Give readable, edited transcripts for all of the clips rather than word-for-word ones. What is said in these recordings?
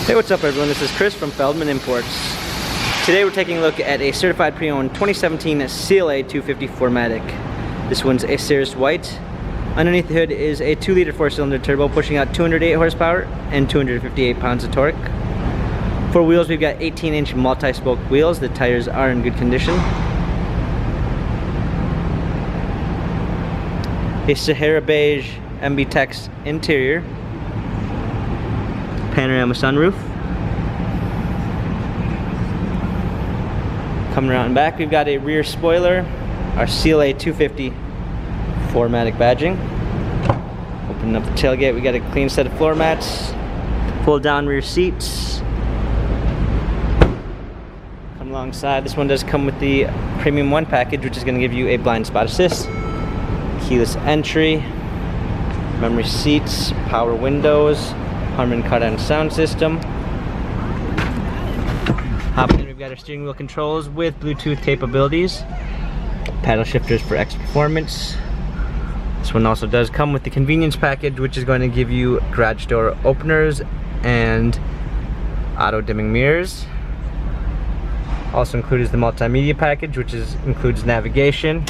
Hey, what's up everyone? This is Chris from Feldmann Imports. Today we're taking a look at a certified pre-owned 2017 CLA 250 4MATIC. This one's a Cirrus white. Underneath the hood is a 2-liter 4-cylinder turbo pushing out 208 horsepower and 258 pounds of torque. For wheels, we've got 18-inch multi-spoke wheels. The tires are in good condition. A Sahara beige MB-Tex interior. Panorama sunroof. Coming around back, we've got a rear spoiler, our CLA 250 4MATIC badging. Opening up the tailgate, we got a clean set of floor mats, fold down rear seats. Come alongside, this one does come with the Premium 1 package, which is going to give you a blind spot assist, keyless entry, memory seats, power windows, Harman Kardon sound system. Hopping in, we've got our steering wheel controls with Bluetooth capabilities, paddle shifters for extra performance. This one also does come with the convenience package, which is going to give you garage door openers and auto dimming mirrors. Also included is the multimedia package, which includes navigation,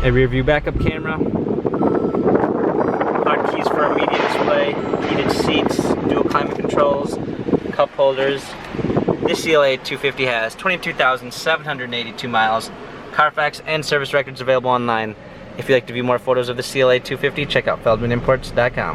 a rear view backup camera, hard keys for a media display, heated seats, dual climate controls, cup holders. This CLA 250 has 22,782 miles, Carfax and service records available online. If you'd like to view more photos of the CLA 250, check out feldmanimports.com.